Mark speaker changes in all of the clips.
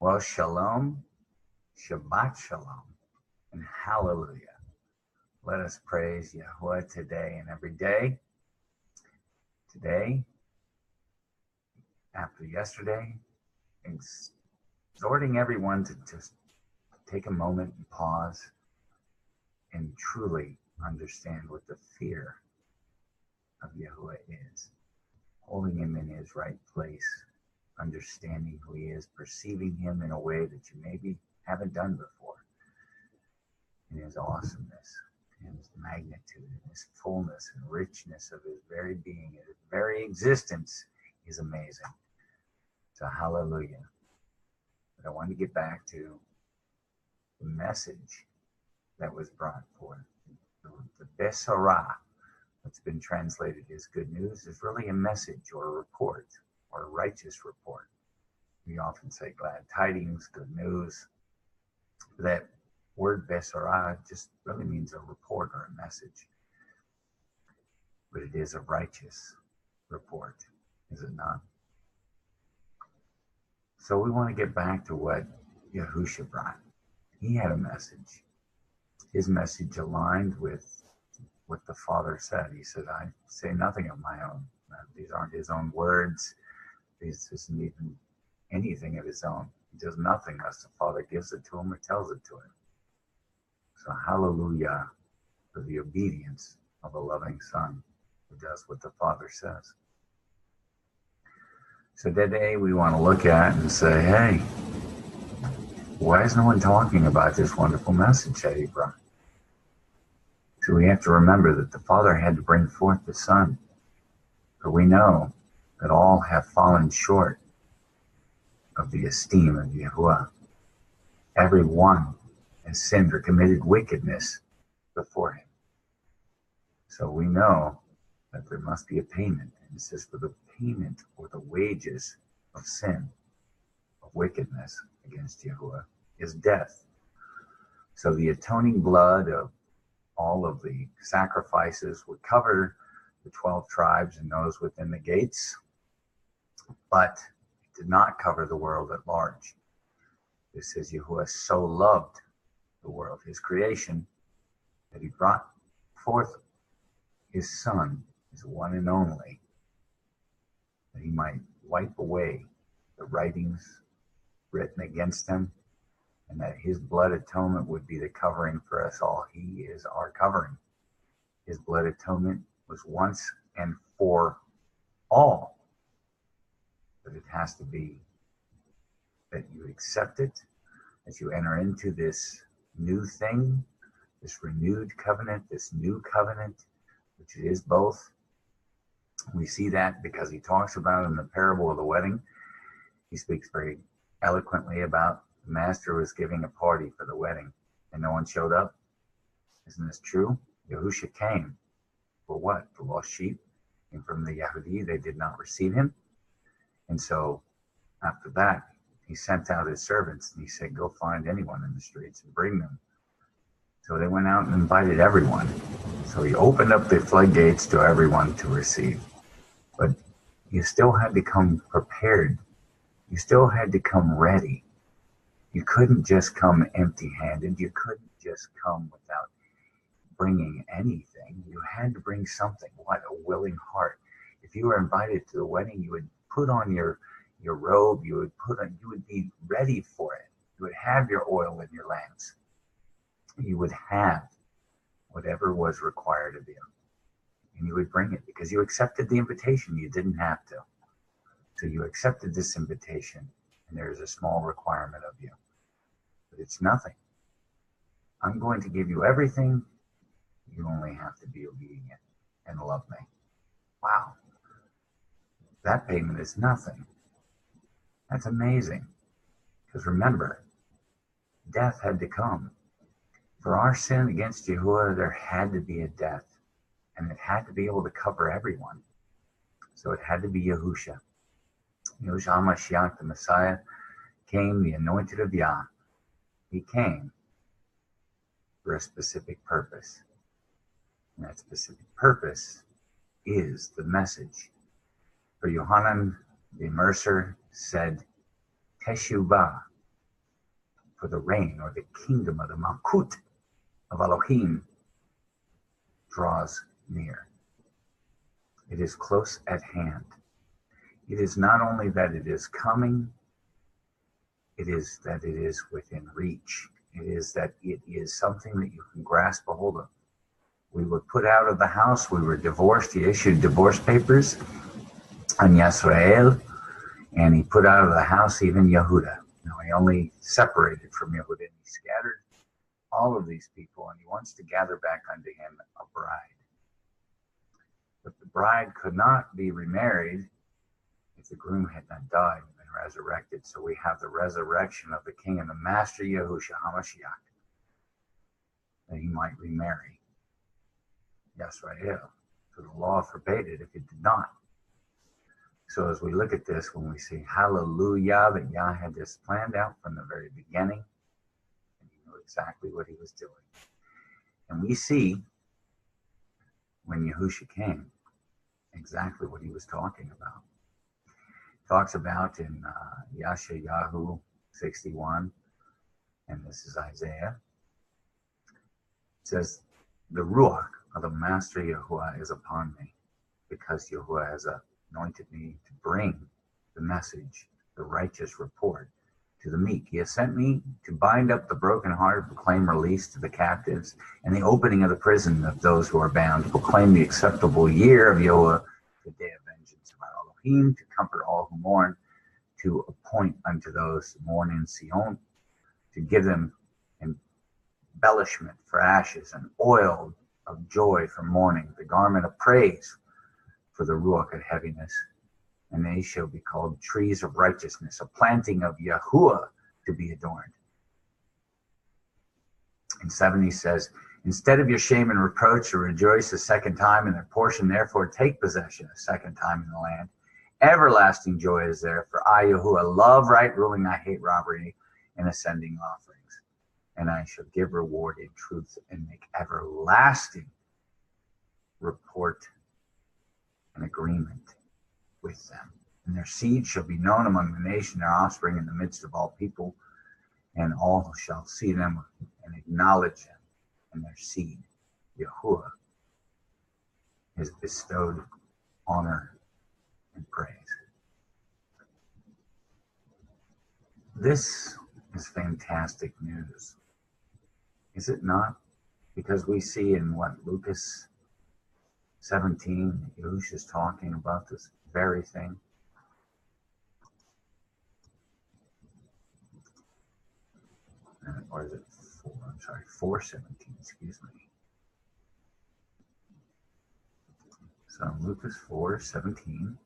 Speaker 1: Well, shalom, Shabbat shalom, and hallelujah. Let us praise Yahuwah today and every day. Today, after yesterday, exhorting everyone to just take a moment and pause and truly understand what the fear of Yahuwah is. Holding him in his right place, understanding who he is, perceiving him in a way that you maybe haven't done before. In his awesomeness, in his magnitude, in his fullness and richness of his very being, his very existence is amazing. So hallelujah. But I want to get back to the message that was brought forth. The Basorah, that's been translated as good news, is really a message or a report or a righteous report. We often say glad tidings, good news. That word Basorah just really means a report or a message. But it is a righteous report, is it not? So we want to get back to what Yahusha brought. He had a message. His message aligned with what the Father said. He said, I say nothing of my own. These aren't his own words. This isn't even anything of his own. He does nothing unless the Father gives it to him or tells it to him. So hallelujah for the obedience of a loving Son who does what the Father says. So today we want to look at and say, hey, why is no one talking about this wonderful message that he brought? So we have to remember that the Father had to bring forth the Son. For we know that all have fallen short of the esteem of Yahuwah. Every one has sinned or committed wickedness before him. So we know that there must be a payment. And it says, for the payment or the wages of sin, of wickedness against Yahuwah, is death. So the atoning blood of all of the sacrifices would cover the 12 tribes and those within the gates, but it did not cover the world at large. It says Yahuwah so loved the world, his creation, that he brought forth his Son, his one and only, that he might wipe away the writings written against him, and that his blood atonement would be the covering for us all. He is our covering. His blood atonement was once and for all. But it has to be that you accept it, that you enter into this new thing, this renewed covenant, this new covenant, which is both. We see that because he talks about in the parable of the wedding. He speaks very eloquently about the master was giving a party for the wedding and no one showed up. Isn't this true? Yahusha came for what? The lost sheep. And from the Yahudi, they did not receive him. And so after that, he sent out his servants and he said, go find anyone in the streets and bring them. So they went out and invited everyone. So he opened up the floodgates to everyone to receive. But you still had to come prepared. You still had to come ready. You couldn't just come empty-handed. You couldn't just come without bringing anything. You had to bring something. What? A willing heart. If you were invited to the wedding, you would put on your robe. You would be ready for it. You would have your oil and your lamps. You would have whatever was required of you. And you would bring it because you accepted the invitation. You didn't have to. So you accepted this invitation, and there is a small requirement of you. But it's nothing. I'm going to give you everything. You only have to be obedient and love me. Wow. That payment is nothing. That's amazing. Because remember, death had to come. For our sin against Yahuwah, there had to be a death. And it had to be able to cover everyone. So it had to be Yahusha. Yahusha HaMashiach, the Messiah, came, the anointed of YAH. He came for a specific purpose. And that specific purpose is the message. For Yohanan the Immerser said, Teshuvah, For the reign or the kingdom of the Malkut of Elohim draws near. It is close at hand. It is not only that it is coming, it is that it is within reach. It is that it is something that you can grasp a hold of. We were put out of the house. We were divorced. He issued divorce papers on Yisrael, and he put out of the house even Yehuda. Now, he only separated from Yehuda, and he scattered all of these people, and he wants to gather back unto him a bride. But the bride could not be remarried if the groom had not died and been resurrected. So we have the resurrection of the King and the Master Yahusha HaMashiach, that he might remarry Yisrael. So the law forbade it if it did not. So as we look at this, when we say hallelujah, that Yah had this planned out from the very beginning, and he knew exactly what he was doing. And we see when Yahusha came exactly what he was talking about. He talks about in Yeshayahu 61, and this is Isaiah. It says, the Ruach of the Master Yahuwah is upon me, because Yahuwah has anointed me to bring the message, the righteous report, to the meek. He has sent me to bind up the brokenhearted, proclaim release to the captives, and the opening of the prison of those who are bound, to proclaim the acceptable year of Yahuwah, the day of vengeance of our Elohim, to comfort all who mourn, to appoint unto those who mourn in Sion, to give them embellishment for ashes, and oil of joy for mourning, the garment of praise for the ruach of heaviness. And they shall be called trees of righteousness, a planting of Yahuwah to be adorned. In 70 says, instead of your shame and reproach, to rejoice a second time in their portion, therefore take possession a second time in the land. Everlasting joy is there, for I, Yahuwah, love right ruling, I hate robbery and ascending offerings. And I shall give reward in truth and make everlasting report and agreement with them. And their seed shall be known among the nation, their offspring in the midst of all people, and all shall see them and acknowledge them. And their seed, Yahuwah, has bestowed honor and praise. This is fantastic news, is it not? Because we see in Lucas 17, Yahusha is talking about this very thing. Or is it 4? I'm sorry, 4:17, excuse me. So Lucas 4:17.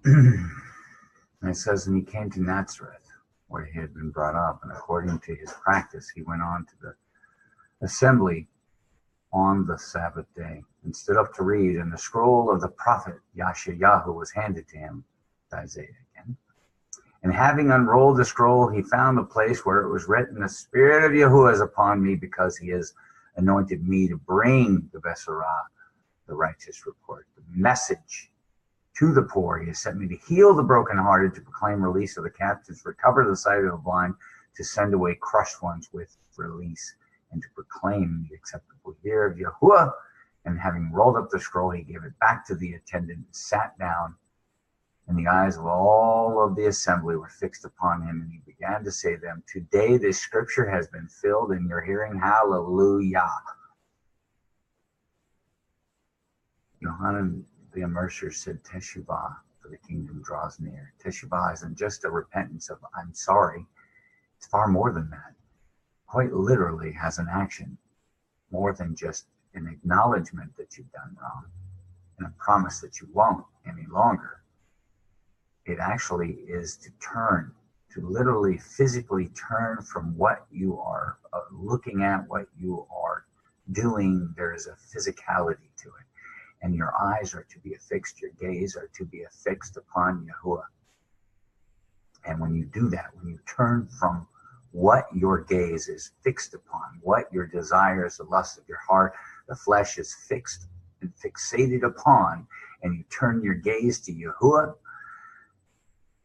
Speaker 1: And it says, and he came to Nazareth, where he had been brought up, and according to his practice, he went on to the assembly on the Sabbath day, and stood up to read, and the scroll of the prophet Yeshayahu was handed to him, Isaiah again. And having unrolled the scroll, he found the place where it was written, the Spirit of Yahuwah is upon me, because he has anointed me to bring the Basorah, the righteous report, the message to the poor. He has sent me to heal the brokenhearted, to proclaim release of the captives, recover the sight of the blind, to send away crushed ones with release, and to proclaim the acceptable year of Yahuwah. And having rolled up the scroll, he gave it back to the attendant and sat down. And the eyes of all of the assembly were fixed upon him, and he began to say to them, today this scripture has been filled in your hearing. Hallelujah. Yohanan the Immerser said, Teshuvah, for the kingdom draws near. Teshuvah isn't just a repentance of I'm sorry. It's far more than that. Quite literally has an action, more than just an acknowledgement that you've done wrong and a promise that you won't any longer. It actually is to turn, to literally physically turn from what you are looking at, what you are doing. There is a physicality to it. And your eyes are to be affixed, your gaze are to be affixed upon Yahuwah. And when you do that, when you turn from what your gaze is fixed upon, what your desires, the lust of your heart, the flesh is fixed and fixated upon, and you turn your gaze to Yahuwah,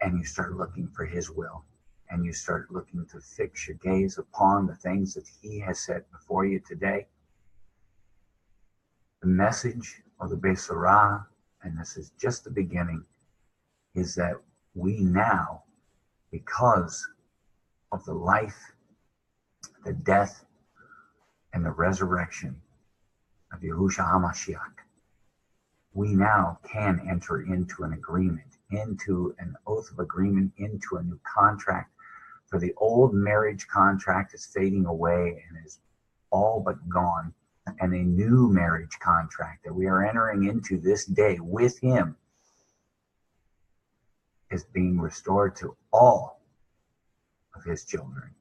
Speaker 1: and you start looking for his will, and you start looking to fix your gaze upon the things that he has set before you today. The message of the Basorah, and this is just the beginning, is that we now, because of the life, the death, and the resurrection of Yahusha HaMashiach, we now can enter into an agreement, into an oath of agreement, into a new contract. For the old marriage contract is fading away and is all but gone, and a new marriage contract that we are entering into this day with him is being restored to all of his children,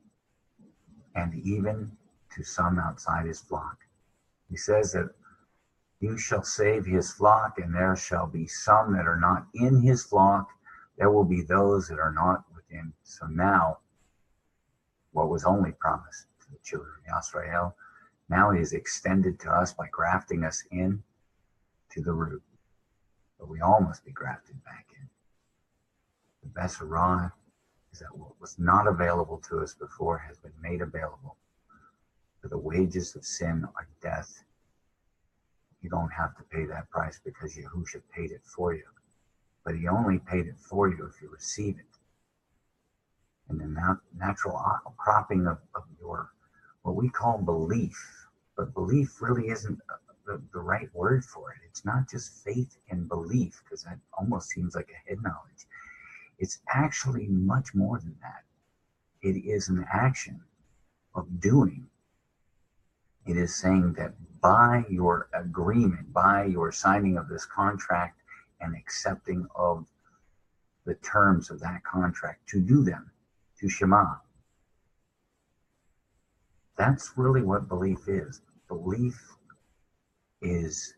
Speaker 1: and even to some outside his flock. He says that you shall save his flock, and there shall be some that are not in his flock. There will be those that are not within. So now, what was only promised to the children of Yisrael, now he is extended to us by grafting us in to the root. But we all must be grafted back in. The Basorah is that what was not available to us before has been made available. For the wages of sin are death. You don't have to pay that price because Yahusha paid it for you. But he only paid it for you if you receive it. And the natural cropping of your, what we call belief. But belief really isn't the right word for it. It's not just faith and belief, because that almost seems like a head knowledge. It's actually much more than that. It is an action of doing. It is saying that by your agreement, by your signing of this contract and accepting of the terms of that contract, to do them, to Shema. That's really what belief is. Belief is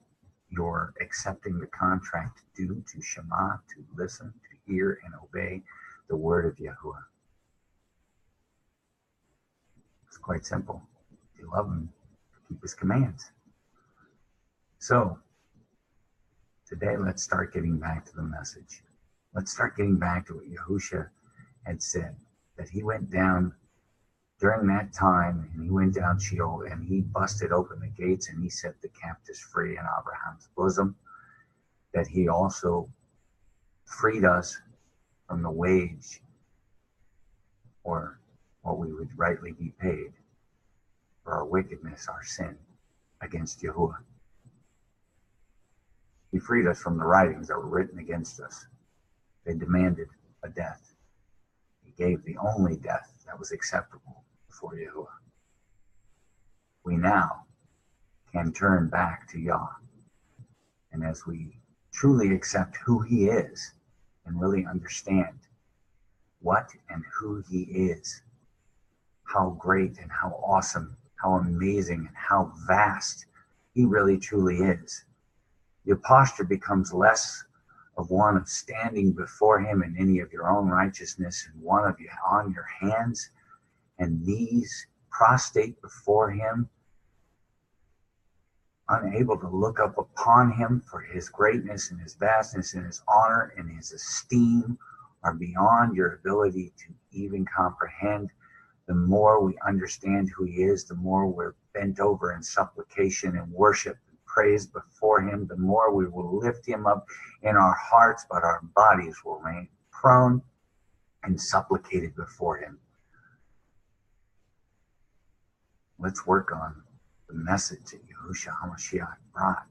Speaker 1: your accepting the contract to do, to Shema, to listen, to hear and obey the word of Yahuwah. It's quite simple. If you love him, keep his commands. So, today let's start getting back to the message. Let's start getting back to what Yahusha had said, that he went down during that time, and he went down Sheol, and he busted open the gates, and he set the captives free in Abraham's bosom, that he also freed us from the wage, or what we would rightly be paid, for our wickedness, our sin against Yahuwah. He freed us from the writings that were written against us. They demanded a death. He gave the only death that was acceptable before Yahuwah. We now can turn back to Yah. And as we truly accept who he is and really understand what and who he is, how great and how awesome, how amazing and how vast he really truly is, your posture becomes less of one of standing before him in any of your own righteousness, and one of you on your hands and knees prostrate before him, unable to look up upon him, for his greatness and his vastness and his honor and his esteem are beyond your ability to even comprehend. The more we understand who he is, the more we're bent over in supplication and worship and praise before him, the more we will lift him up in our hearts, but our bodies will remain prone and supplicated before him. Let's work on the message that Yahusha HaMashiach brought.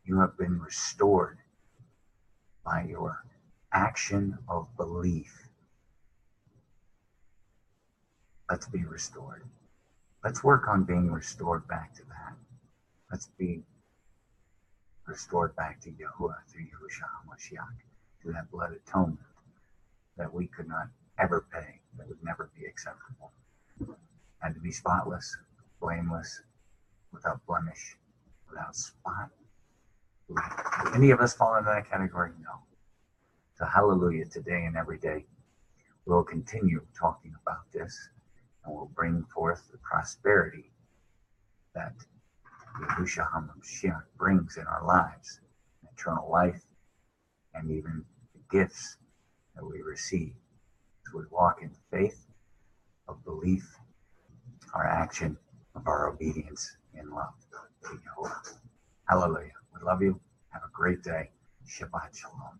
Speaker 1: You have been restored by your action of belief. Let's be restored. Let's work on being restored back to that. Let's be restored back to Yahuwah through Yahusha HaMashiach, to that blood atonement that we could not ever pay, that would never be acceptable. Had to be spotless, blameless, without blemish, without spot. Do any of us fall into that category? No. So hallelujah, today and every day. We'll continue talking about this, and we'll bring forth the prosperity that Yahusha HaMashiach brings in our lives. And eternal life, and even the gifts that we receive as we walk in faith of belief, our action of our obedience in love to Yahuwah. Hallelujah. We love you. Have a great day. Shabbat Shalom.